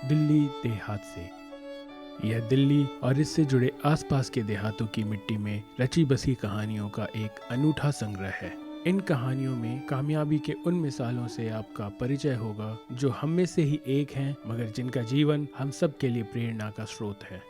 दिल्ली देहात से। यह दिल्ली और इससे जुड़े आसपास के देहातों की मिट्टी में रची बसी कहानियों का एक अनूठा संग्रह है। इन कहानियों में कामयाबी के उन मिसालों से आपका परिचय होगा जो हम में से ही एक हैं, मगर जिनका जीवन हम सब के लिए प्रेरणा का स्रोत है।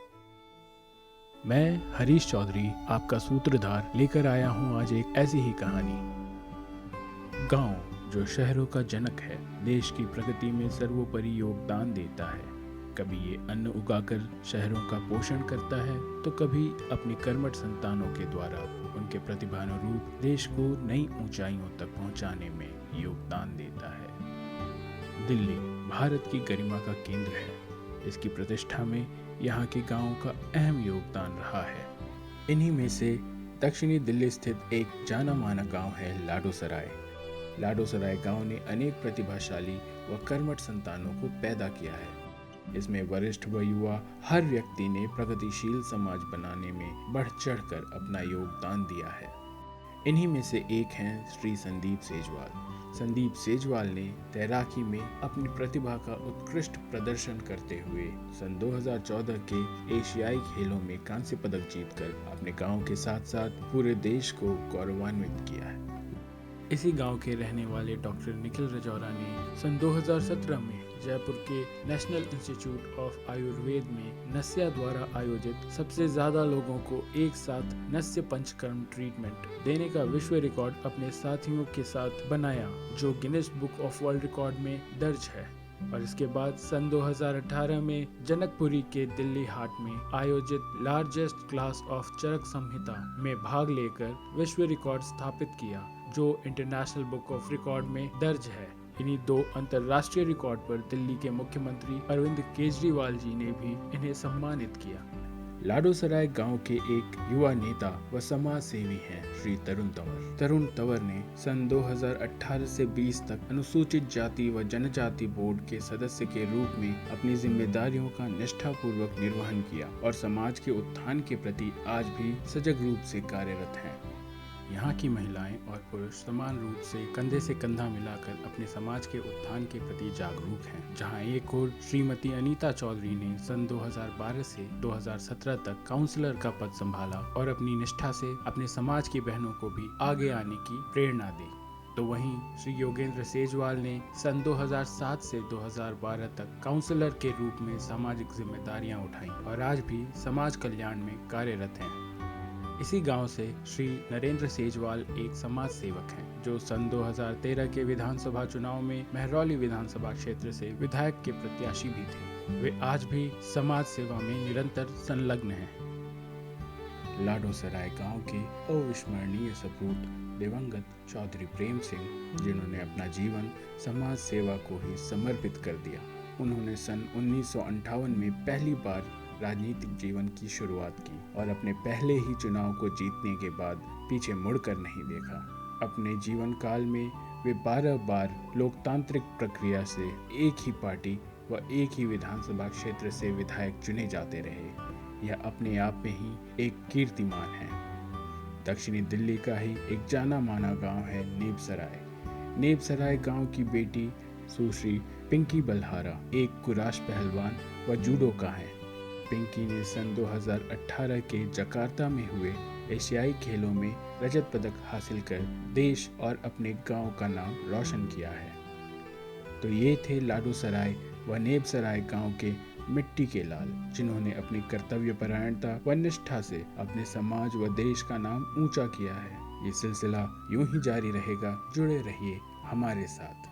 मैं हरीश चौधरी आपका सूत्रधार लेकर आया हूँ आज एक ऐसी ही कहानी। गांव जो शहरों का जनक है, देश की प्रगति में सर्वोपरि योगदान देता है। कभी ये अन्न उगाकर शहरों का पोषण करता है तो कभी अपनी कर्मठ संतानों के द्वारा उनके प्रतिभानुरूप देश को नई ऊंचाइयों तक पहुंचाने में योगदान देता है। दिल्ली भारत की गरिमा का केंद्र है। इसकी प्रतिष्ठा में यहाँ के गांवों का अहम योगदान रहा है। इन्हीं में से दक्षिणी दिल्ली स्थित एक जाना माना गांव है लाडोसराय। लाडोसराय गांव ने अनेक प्रतिभाशाली व कर्मठ संतानों को पैदा किया है। इसमें वरिष्ठ व युवा हर व्यक्ति ने प्रगतिशील समाज बनाने में बढ़ चढ़कर अपना योगदान दिया है। इन्हीं में से एक हैं श्री संदीप सेजवाल। संदीप सेजवाल ने तैराकी में अपनी प्रतिभा का उत्कृष्ट प्रदर्शन करते हुए सन 2014 के एशियाई खेलों में कांस्य पदक जीतकर अपने गांव के साथ साथ पूरे देश को गौरवान्वित किया है। इसी गांव के रहने वाले डॉक्टर निखिल रजौरा ने सन 2017 में जयपुर के नेशनल इंस्टीट्यूट ऑफ आयुर्वेद में नस्या द्वारा आयोजित सबसे ज्यादा लोगों को एक साथ नस्य पंचकर्म ट्रीटमेंट देने का विश्व रिकॉर्ड अपने साथियों के साथ बनाया, जो Guinness book of world record में दर्ज है। और इसके बाद सन 2018 में जनकपुरी के दिल्ली हाट में आयोजित लार्जेस्ट क्लास ऑफ चरक संहिता में भाग लेकर विश्व रिकॉर्ड स्थापित किया, जो इंटरनेशनल बुक ऑफ रिकॉर्ड में दर्ज है। इन्हीं दो अंतर्राष्ट्रीय रिकॉर्ड पर दिल्ली के मुख्यमंत्री अरविंद केजरीवाल जी ने भी इन्हें सम्मानित किया। लाडोसराय गांव के एक युवा नेता व समाज सेवी हैं श्री तरुण तंवर। तरुण तंवर ने सन 2018 से 20 तक अनुसूचित जाति व जनजाति बोर्ड के सदस्य के रूप में अपनी जिम्मेदारियों का निष्ठापूर्वक निर्वहन किया और समाज के उत्थान के प्रति आज भी सजग रूप से कार्यरत हैं। यहाँ की महिलाएं और पुरुष समान रूप से कंधे से कंधा मिलाकर अपने समाज के उत्थान के प्रति जागरूक हैं। जहाँ एक ओर श्रीमती अनीता चौधरी ने सन 2012 से 2017 तक काउंसलर का पद संभाला और अपनी निष्ठा से अपने समाज की बहनों को भी आगे आने की प्रेरणा दी, तो वहीं श्री योगेंद्र सेजवाल ने सन 2007 से 2012 तक काउंसलर के रूप में सामाजिक जिम्मेदारियां उठाई और आज भी समाज कल्याण में कार्यरत हैं। इसी गांव से श्री नरेंद्र सेजवाल एक समाज सेवक हैं, जो सन 2013 के विधानसभा चुनाव में महरौली विधानसभा क्षेत्र से विधायक के प्रत्याशी भी थे। वे आज भी समाज सेवा में निरंतर संलग्न हैं। लाडोसराय गांव के अविस्मरणीय सपूत दिवंगत चौधरी प्रेम सिंह, जिन्होंने अपना जीवन समाज सेवा को ही समर्पित कर दिया। उन्होंने सन 1958 में पहली बार राजनीतिक जीवन की शुरुआत की और अपने पहले ही चुनाव को जीतने के बाद पीछे मुड़कर नहीं देखा। अपने जीवन काल में वे 12 बार लोकतांत्रिक प्रक्रिया से एक ही पार्टी व एक ही विधानसभा क्षेत्र से विधायक चुने जाते रहे। यह अपने आप में ही एक कीर्तिमान है। दक्षिणी दिल्ली का ही एक जाना माना गांव है नेबसराय। नेबसराय गांव की बेटी सुश्री पिंकी बलहारा एक कुराश पहलवान व जूडोका है। पिंकी ने सन 2018 के जकार्ता में हुए एशियाई खेलों में रजत पदक हासिल कर देश और अपने गांव का नाम रोशन किया है। तो ये थे लाडोसराय व नेबसराय गांव के मिट्टी के लाल, जिन्होंने अपनी कर्तव्यपरायणता व निष्ठा से अपने समाज व देश का नाम ऊंचा किया है। ये सिलसिला यूं ही जारी रहेगा। जुड़े रहिए हमारे साथ।